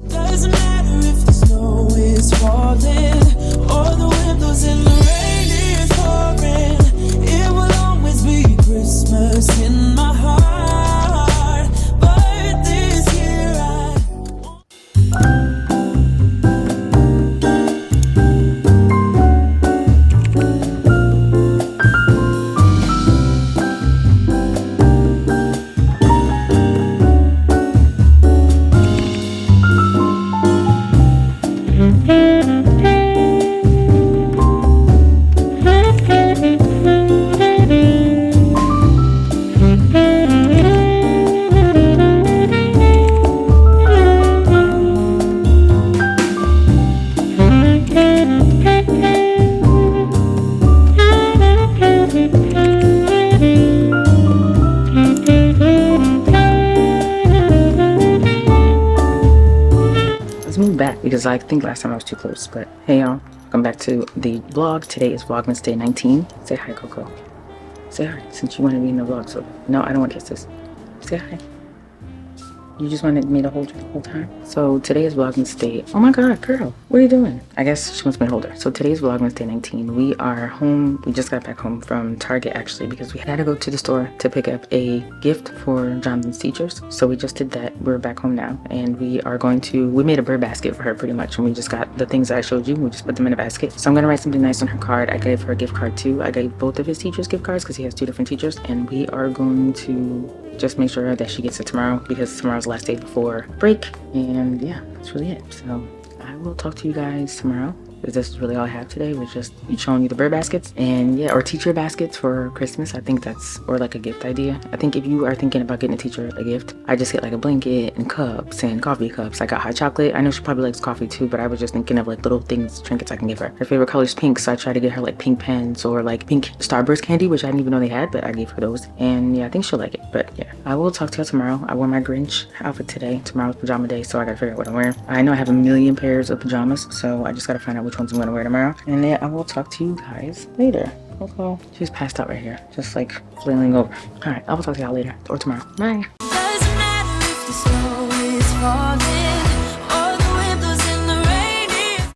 Doesn't matter if the snow is falling or the wind blows and the rain is pouring. It will always be Christmas in my heart. But this year move back because I think last time I was too close. But hey y'all, welcome back to the vlog. Today is Vlogmas day 19. Say hi, Coco. Say hi, since you wanted me in the vlog. So no, I don't want to kiss this. Say hi. You just wanted me to hold you the whole time? So today is Vlogmas day. Oh my god, girl, what are you doing? I guess she wants me to hold her. So today's Vlogmas day 19. We are home. We just got back home from Target actually because we had to go to the store to pick up a gift for Jonathan's teachers. So we just did that. We're back home now and we made a bird basket for her pretty much. And we just got the things that I showed you. We just put them in a basket. So I'm gonna write something nice on her card. I gave her a gift card too. I gave both of his teachers gift cards because he has 2 different teachers. And we are going to just make sure that she gets it tomorrow because tomorrow's the last day before break. And yeah, that's really it. So I will talk to you guys tomorrow. This is really all I have today, was just showing you the bird baskets and yeah, or teacher baskets for Christmas. I think that's, or like a gift idea. I think if you are thinking about getting a teacher a gift, I just get like a blanket and cups and coffee cups. I got hot chocolate. I know she probably likes coffee too, but I was just thinking of like little things, trinkets I can give her. Her favorite color is pink, so I try to get her like pink pens or like pink Starburst candy, which I didn't even know they had, but I gave her those. And yeah, I think she'll like it. But yeah, I will talk to you tomorrow. I wore my Grinch outfit today. Tomorrow's pajama day, so I gotta figure out what I'm wearing. I know I have a million pairs of pajamas, so I just gotta find out which ones I'm gonna wear tomorrow. And then I will talk to you guys later. Okay. She's passed out right here, just like flailing over. All right, I will talk to y'all later or tomorrow. Bye. doesn't matter if the snow is falling.